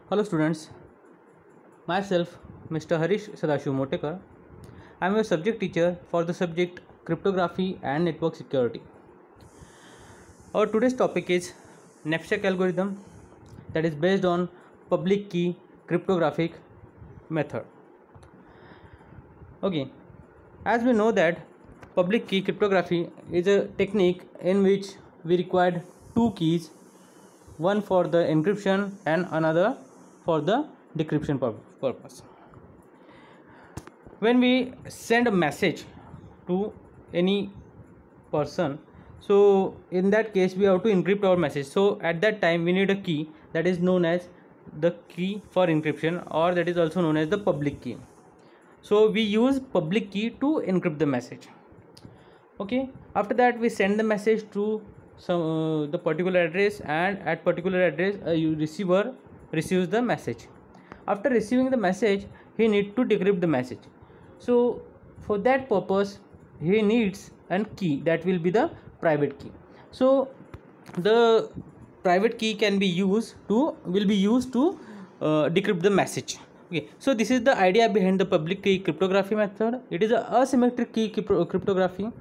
Hello students, myself Mr. Harish Sadashiv Motekar. I am your subject teacher for the subject cryptography and network security. Our today's topic is knapsack algorithm, that is based on public key cryptographic method. Okay, as we know that public key cryptography is a technique in which we require two keys, one for the encryption and another for the decryption purpose. When we send a message to any person, so in that case we have to encrypt our message. So at that time we need a key that is known as the key for encryption, or that is also known as the public key. So we use public key to encrypt the message. Okay, after that we send the message to some the particular address, and at particular address a receiver receives the message. After receiving the message, he needs to decrypt the message. So for that purpose he needs a key that will be the private key. So the private key can be used to decrypt the message. Okay, so this is the idea behind the public key cryptography method. It is a asymmetric key cryptography,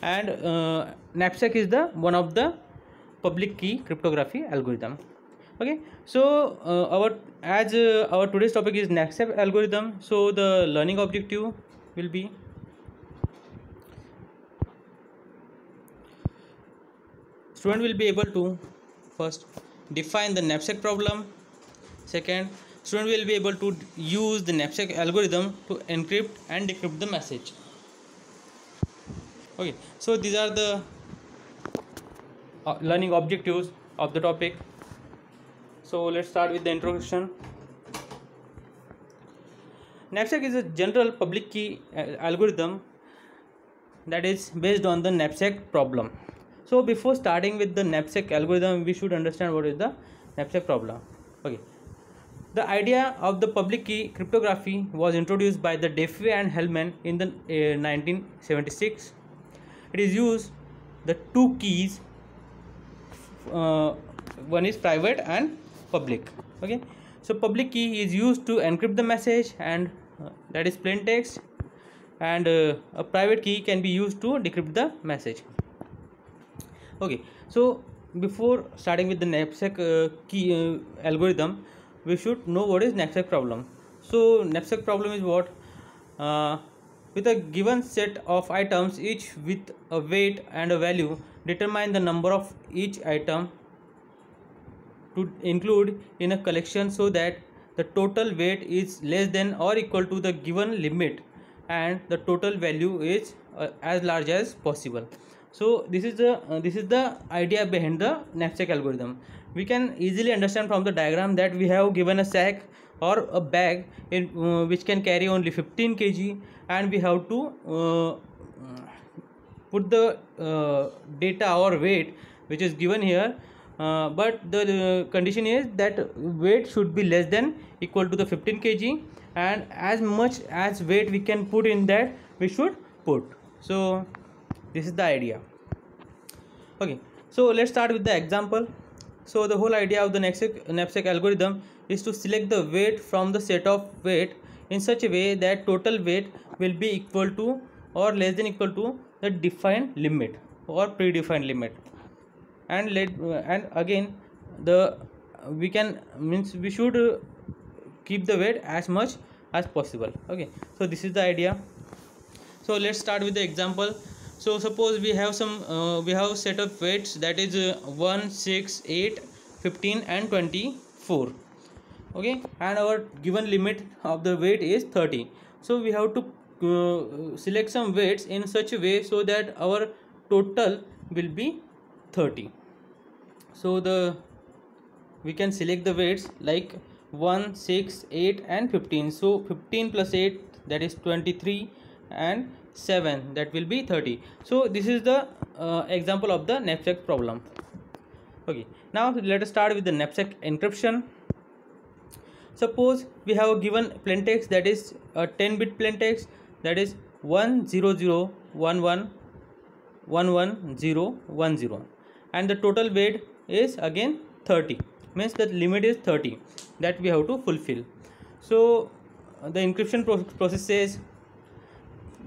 and knapsack is the one of the public key cryptography algorithm. Okay, so our today's topic is knapsack algorithm, so the learning objective will be student will be able to first define the knapsack problem. Second, student will be able to use the knapsack algorithm to encrypt and decrypt the message. Okay, so these are the learning objectives of the topic. So let's start with the introduction. Knapsack is a general public key algorithm that is based on the knapsack problem. So before starting with the knapsack algorithm, we should understand what is the knapsack problem. Okay, the idea of the public key cryptography was introduced by the Diffie and Hellman in the 1976. It is used the two keys, one is private and public. Okay, so public key is used to encrypt the message, and that is plain text, and a private key can be used to decrypt the message. Okay, so before starting with the knapsack key algorithm, we should know what is knapsack problem. So knapsack problem is what, with a given set of items, each with a weight and a value, determine the number of each item to include in a collection so that the total weight is less than or equal to the given limit, and the total value is as large as possible. So this is the idea behind the knapsack algorithm. We can easily understand from the diagram that we have given a sack or a bag in which can carry only 15 kg, and we have to put the data or weight which is given here, but the condition is that weight should be less than equal to the 15 kg, and as much as weight we can put in that we should put. So this is the idea. Okay, so let's start with the example. So the whole idea of the knapsack algorithm is to select the weight from the set of weight in such a way that total weight will be equal to or less than equal to the defined limit or predefined limit, and again we should keep the weight as much as possible. Okay, so this is the idea. So let's start with the example. So suppose we have a set of weights, that is 1, 6, 8, 15 and 24. Okay, and our given limit of the weight is 30. So we have to select some weights in such a way so that our total will be 30. So we can select the weights like 1, 6, 8 and 15. So 15 plus 8, that is 23, and 7, that will be 30. So this is the example of the knapsack problem. Okay, now let us start with the knapsack encryption. Suppose we have a given plain text, that is a 10-bit plain text, that is 10011111010, and the total weight is again 30. means the limit is 30 that we have to fulfill. So the encryption process says,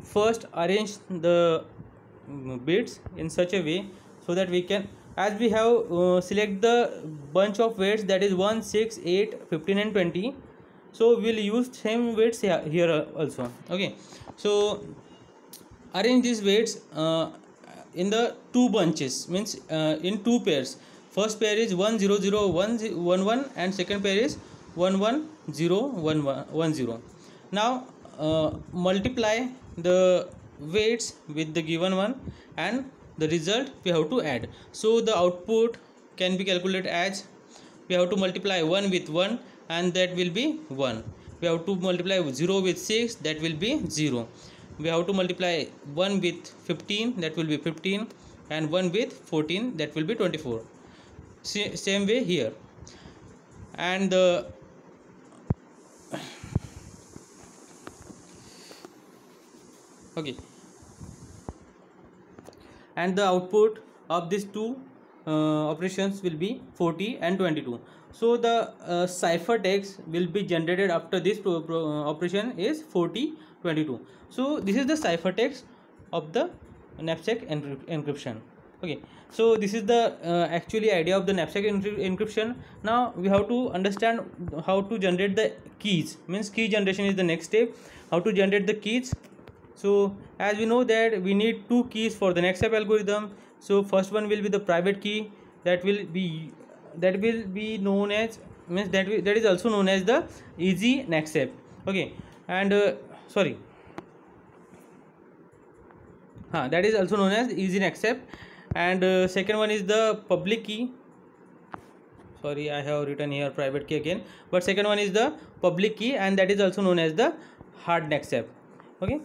first arrange the bits in such a way so that we can, as we have select the bunch of weights, that is 1, 6, 8, 15 and 20. So we'll use same weights here also. Okay, so arrange these weights in the two bunches, means in two pairs. First pair is 1 0 0 1 1 1 and second pair is 1 1 0 1 1 0. Now multiply the weights with the given one and the result we have to add. So the output can be calculated as, we have to multiply 1 with 1 and that will be 1. We have to multiply 0 with 6, that will be 0. We have to multiply 1 with 15, that will be 15, and 1 with 14, that will be 24. Same way here. And okay, and the output of these two operations will be 40 and 22. So the ciphertext will be generated after this operation is 40 22. So this is the ciphertext of the knapsack encryption. Okay, so this is the actually idea of the knapsack encryption. Now we have to understand how to generate the keys, means key generation is the next step. How to generate the keys? So as we know that we need two keys for the NextStep algorithm. So first one will be the private key, that will be known as, means that is also known as the easy NextStep. Okay, and that is also known as easy NextStep. And second one is the public key. Sorry, I have written here private key again, but second one is the public key, and that is also known as the hard NextStep. Okay,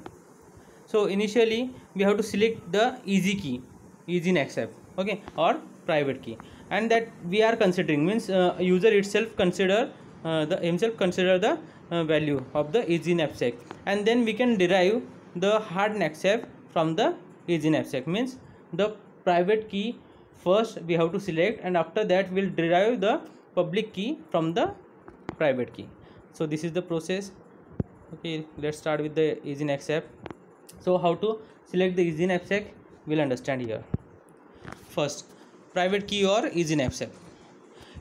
so initially we have to select the easy key, easy NextStep, okay, or private key, and that we are considering, means user itself consider the value of the easy knapsack, and then we can derive the hard knapsack from the easy knapsack. Means the private key first we have to select, and after that we'll derive the public key from the private key. So this is the process. Okay, let's start with the easy knapsack. So how to select the easy knapsack, we'll understand here. First, private key or easy knapsack.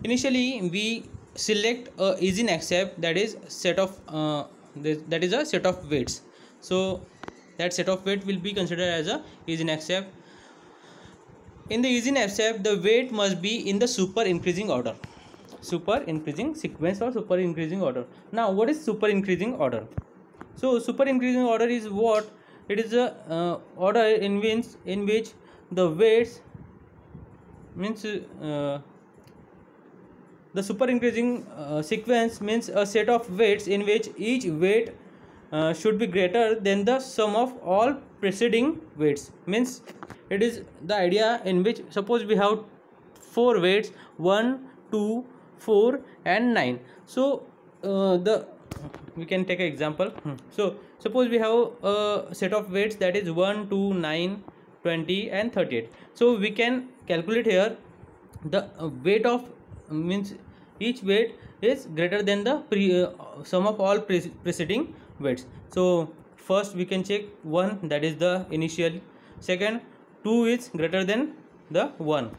Initially we select a easy knapsack, that is set of that is a set of weights. So that set of weight will be considered as a easy knapsack. In the easy knapsack, the weight must be in the super increasing order, super increasing sequence or super increasing order. Now what is super increasing order? So super increasing order is what? It is a order in which the weights, means the super increasing sequence means a set of weights in which each weight should be greater than the sum of all preceding weights. Means it is the idea in which, suppose we have 4 weights, 1 2 4 and 9. So we can take an example. So suppose we have a set of weights, that is 1 2 9 20 and 38. So we can calculate here the weight of, means each weight is greater than the sum of all preceding weights. So first we can check 1, that is the initial. Second, 2 is greater than the 1.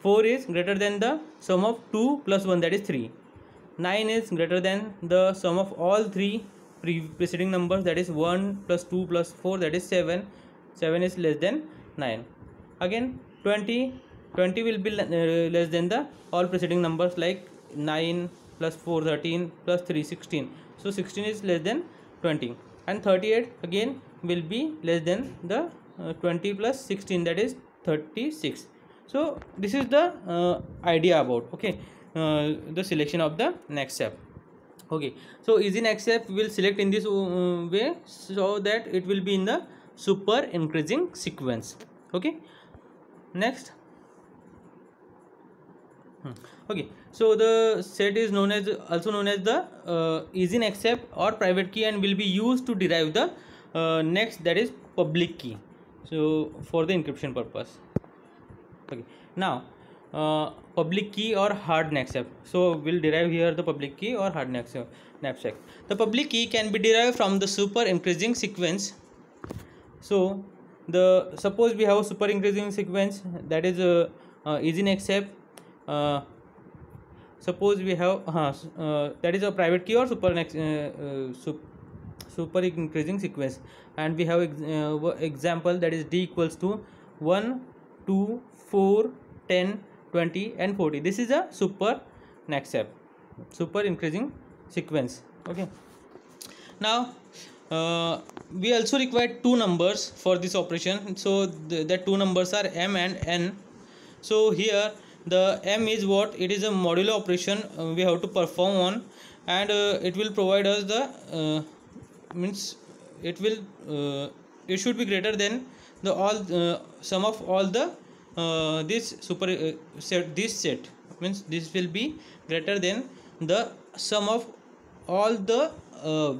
4 is greater than the sum of 2 plus 1, that is 3. 9 is greater than the sum of all 3 preceding numbers, that is 1 plus 2 plus 4, that is 7. 7 is less than 9. Again 20 will be less than the all preceding numbers, like 9 plus 4 13 plus 3 16. So 16 is less than 20. And 38 again will be less than the 20 plus 16, that is 36. So this is the idea about, okay, the selection of the NextStep. Okay, so easy NextStep will select in this way, so that it will be in the super increasing sequence. Okay, next. Okay, so the set is also known as the easy NextStep or private key, and will be used to derive the next, that is public key, so for the encryption purpose. Okay, now public key or hard knapsack. So we'll derive here the public key or hard knapsack. The public key can be derived from the super increasing sequence. So suppose we have a super increasing sequence, that is easy knapsack. Suppose we have that is a private key or super increasing sequence, and we have example, that is d equals to 1, 2, 4, 10, 20 and 40. This is a super increasing sequence. Okay, now we also require two numbers for this operation. So the two numbers are m and n. So here the m is what? It is a modulo operation we have to perform on, and it will provide us the means it will it should be greater than the all sum of all the this super set. This set means this will be greater than the sum of all the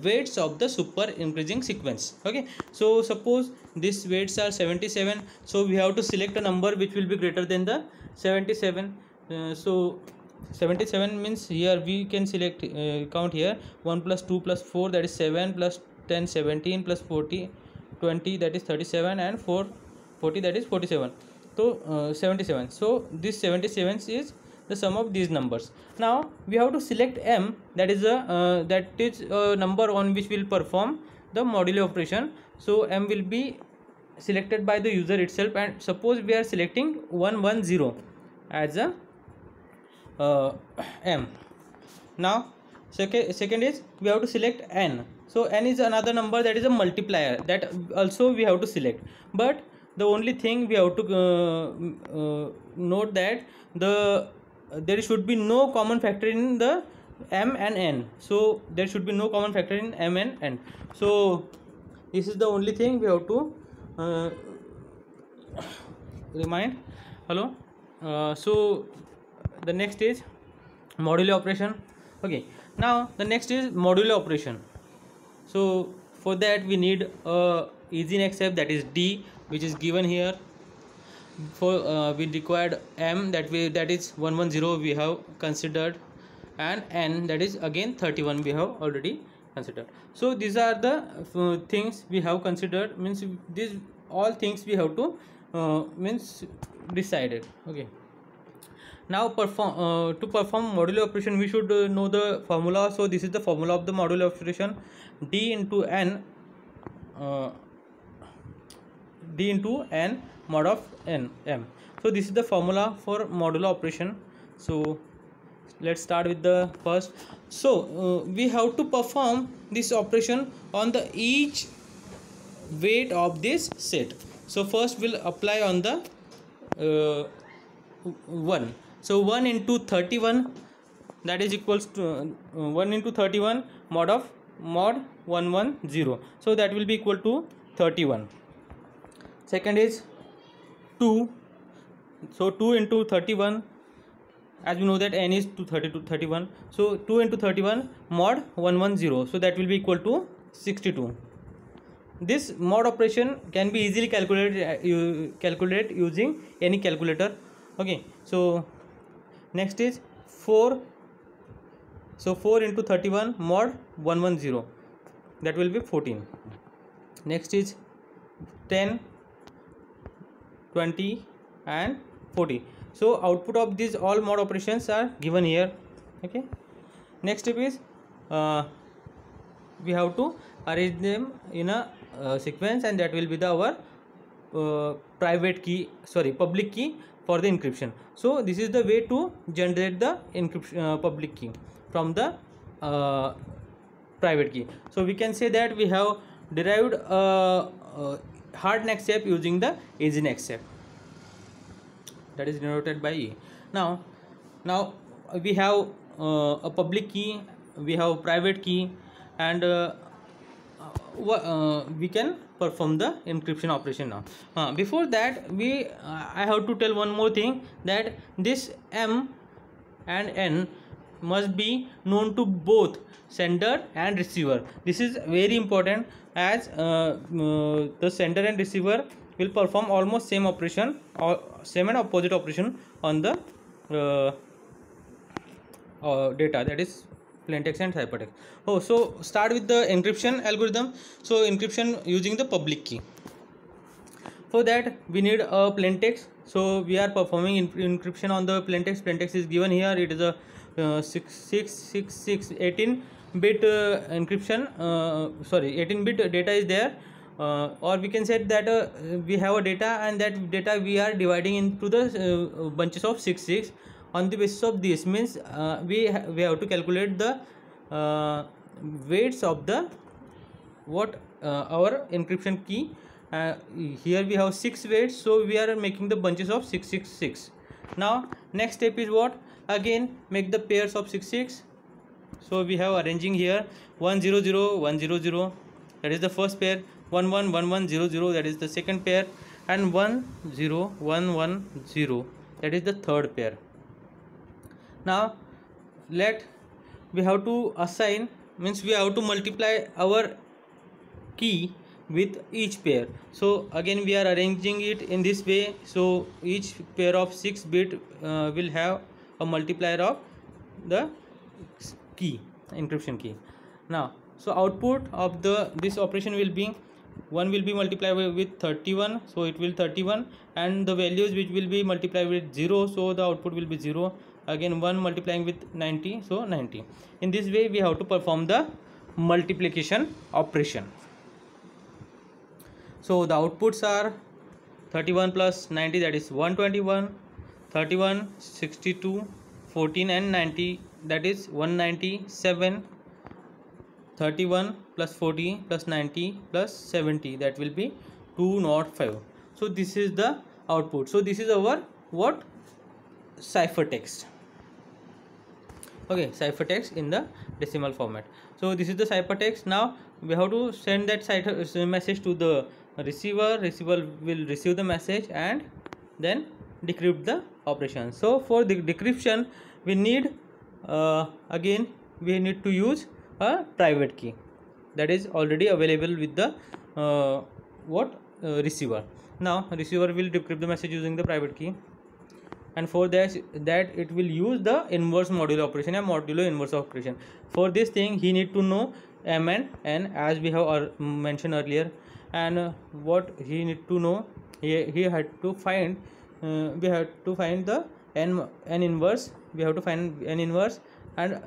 weights of the super increasing sequence. Okay, so suppose these weights are 77, so we have to select a number which will be greater than the 77. So 77 means here we can select count here 1 plus 2 plus 4, that is 7, plus 10 17, plus 40 20, that is 37, and 4 40, that is 47. So 77. So this 77 is the sum of these numbers. Now we have to select m, that is a number on which will perform the modulo operation. So m will be selected by the user itself, and suppose we are selecting 110 as a m. Now second is we have to select n. So n is another number, that is a multiplier, that also we have to select. But the only thing we have to note that there should be no common factor in the m and n. So there should be no common factor in m and n. So this is the only thing we have to remind. Hello. So the next is modulo operation. Okay, now the next is modulo operation. So for that we need a easy knapsack, that is d, which is given here. For we required m, that is 110 we have considered, and n, that is again 31 we have already considered. So these are the things we have considered, means these all things we have to means decided. Okay, now to perform modulo operation we should know the formula. So this is the formula of the modulo operation: d into n mod of n m. So this is the formula for modulo operation. So let's start with the first. So we have to perform this operation on the each weight of this set. So first we'll apply on the 1. So 1 into 31, that is equals to 1 into 31 mod 110. So that will be equal to 31. Second is 2. So 2 into 31, as we know that n is 31. So 2 into 31 mod 110. So that will be equal to 62. This mod operation can be easily calculated using any calculator. Okay, so next is 4. So 4 into 31 mod 110, that will be 14. Next is 10, 20 and 40. So output of these all mod operations are given here. Okay, next step is we have to arrange them in a sequence, and that will be our public key for the encryption. So this is the way to generate the encryption public key from the private key. So we can say that we have derived hard knapsack using the easy knapsack, that is denoted by E. Now we have a public key, we have private key, and we can perform the encryption operation now. Before that I have to tell one more thing, that this m and n must be known to both sender and receiver. This is very important, as the sender and receiver will perform almost same operation or same and opposite operation on the uh, data, that is plaintext and ciphertext. Oh, so start with the encryption algorithm. So encryption using the public key. For that we need a plaintext. So we are performing encryption on the plaintext. Plaintext is given here. It is a 18 bit encryption. Sorry, 18 bit data is there. Or we can say that we have a data, and that data we are dividing into the bunches of 6 on the basis of this. Means we have to calculate the weights of the our encryption key. Here we have 6 weights, so we are making the bunches of 666. Now next step is what? Again make the pairs of 66. So we have arranging here 100 100, that is the first pair. 11 1100, that is the second pair, and 10110, that is the third pair. Now we have to assign, means we have to multiply our key with each pair. So again we are arranging it in this way. So each pair of 6 bit will have a multiplier of the key, encryption key. Now so output of this operation will be 1 will be multiplied with 31, so it will 31, and the values which will be multiplied with 0, so the output will be 0. Again 1 multiplying with 90, so 90. In this way we have to perform the multiplication operation. So the outputs are 31 plus 90, that is 121, 31, 62, 14 and 90, that is 197. 31 plus 40 plus 90 plus 70, that will be 205. So this is the output. So this is our what? Ciphertext. Okay, ciphertext in the decimal format. So this is the ciphertext. Now we have to send that message to the receiver. Receiver will receive the message and then decrypt the operation. So for the decryption we need again we need to use a private key that is already available with the receiver. Now receiver will decrypt the message using the private key, and for that it will use the inverse modulo operation and modulo inverse operation. For this thing he need to know m and n, as we have mentioned earlier. And what he need to know, he had to find we have to find the n inverse. We have to find n inverse, and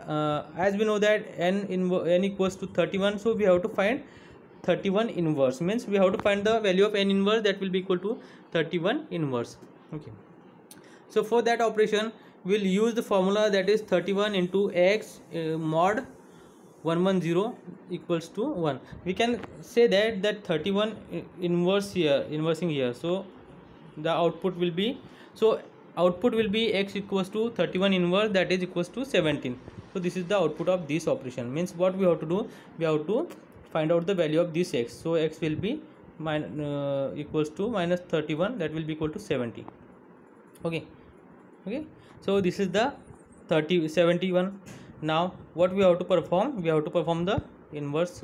as we know that n equals to 31, so we have to find 31 inverse. Means we have to find the value of n inverse, that will be equal to 31 inverse. Okay, so for that operation we'll use the formula, that is 31 into x mod 110 equals to 1. We can say that 31 inversing here, so the output will be, so output will be x equals to 31 inverse, that is equals to 17. So this is the output of this operation. Means what we have to do, we have to find out the value of this x. So x will be equals to minus 31, that will be equal to 70. Okay, so this is the 71. Now what we have to perform, we have to perform the inverse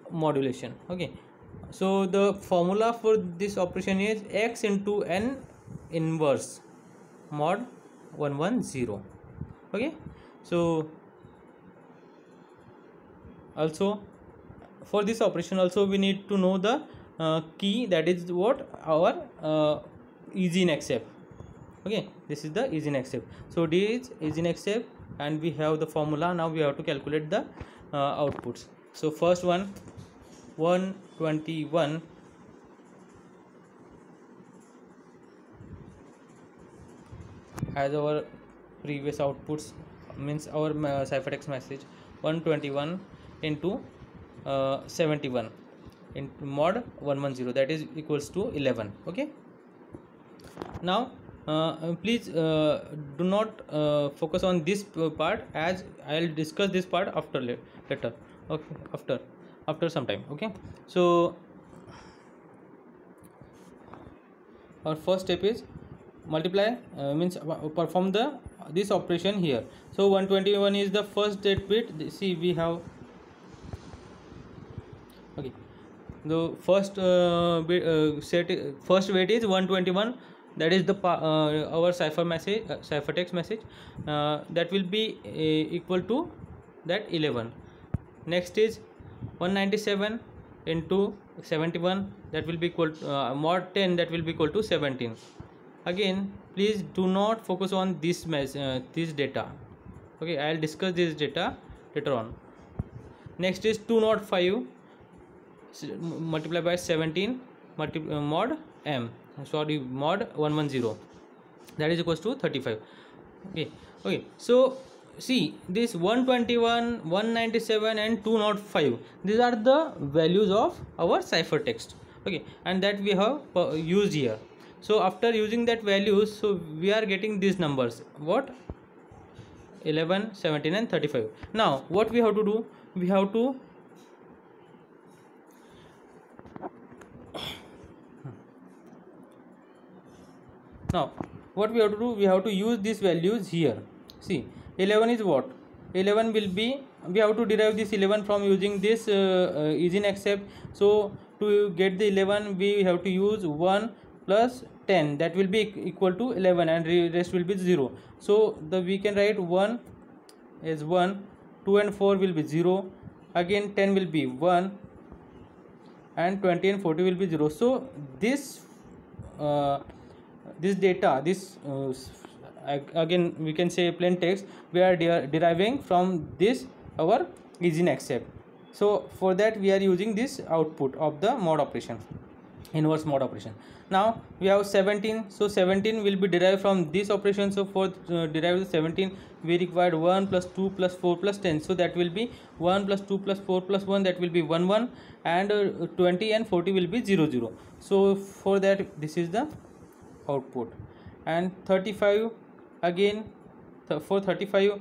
modulation. Okay, so the formula for this operation is x into n inverse mod 110. Okay, so also for this operation also we need to know the key, that is what? Our EasyNextStep. Okay, this is the EasyNextStep. So this is EasyNextStep, and we have the formula. Now we have to calculate the outputs. So first one, 121 as our previous outputs, means our ciphertext message. 121 into 71 into mod 110, that is equals to 11. Okay, now please do not focus on this part, as I'll discuss this part after later. Okay, after some time. Okay, so our first step is multiply, means perform this operation here. So 121 is the first 8 bit. See, we have, okay, the first first weight is 121 that is the our cipher message, ciphertext message, that will be equal to that 11. Next is 197 into 71, that will be equal to, mod 10, that will be equal to 17. Again, please do not focus on this this data. Okay, I will discuss this data later on. Next is 205 multiplied by 17 mod m, sorry, mod 110, that is equals to 35. Okay, so see, this 121, 197 and 205, these are the values of our ciphertext. Okay, and that we have used here. So after using that values, so we are getting these numbers, what, 11, 17 and 35. Now what we have to do, we have to we have to use these values here. See, 11 is what, 11 will be, we have to derive this 11 from using this EasyNextStep. So to get the 11, we have to use 1 plus 10, that will be equal to 11, and rest will be 0. So we can write 1 is 1, 2 and 4 will be 0, again 10 will be 1, and 20 and 40 will be 0. So this data, this again we can say plain text, we are deriving from this our EasyNextStep. So for that we are using this output of the mod operation, inverse mod operation. Now we have 17, so 17 will be derived from this operation. So for derive the 17, we required 1 plus 2 plus 4 plus 10, so that will be 1 plus 2 plus 4 plus 1, that will be 1 1, and 20 and 40 will be 0 0. So for that, this is the output. And 35, again for 35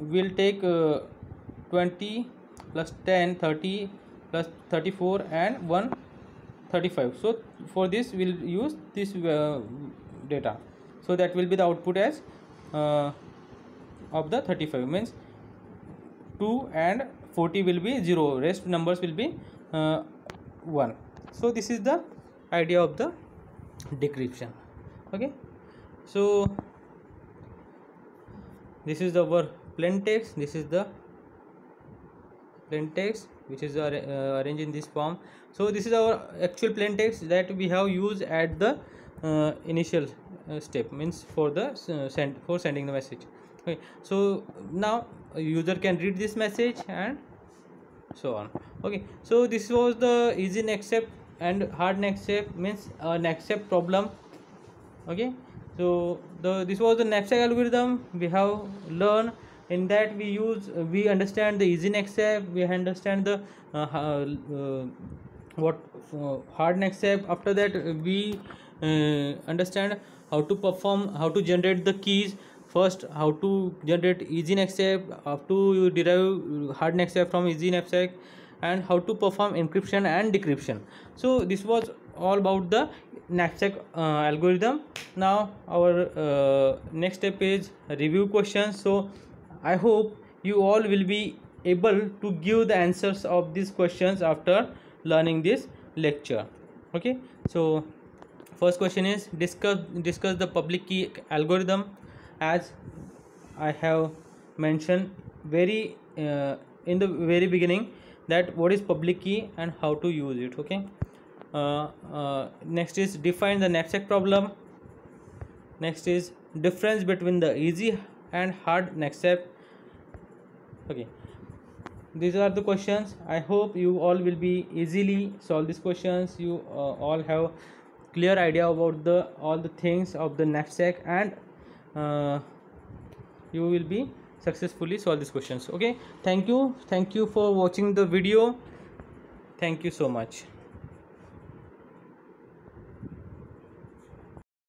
we'll take 20 plus 10, 30 plus 34 and 1 35. So for this we'll use this data, so that will be the output as of the 35, means 2 and 40 will be 0, rest numbers will be 1. So this is the idea of the decryption. Okay, so this is our plain text, this is the plain text which is arranged in this form. So this is our actual plain text that we have used at the initial step, means for the sending the message. Okay, so now a user can read this message and so on. Okay, so this was the EasyNextStep and HardNextStep, means NextStep problem. Okay, so this was the knapsack algorithm we have learned. In that we understand the EasyNextStep, we understand the HardNextStep. After that we understand how to generate the keys. First, how to generate EasyNextStep, how to derive HardNextStep from EasyNextStep, and how to perform encryption and decryption. So this was all about the knapsack algorithm. Now our next step is review questions. So I hope you all will be able to give the answers of these questions after learning this lecture. Okay, so first question is discuss the public key algorithm. As I have mentioned in the very beginning, that what is public key and how to use it. Okay, next is define the knapsack problem. Next is difference between the easy and hard knapsack. Okay, these are the questions. I hope you all will be easily solve these questions. You all have clear idea about all the things of the knapsack, and you will be successfully solve these questions. Okay, thank you for watching the video. Thank you so much.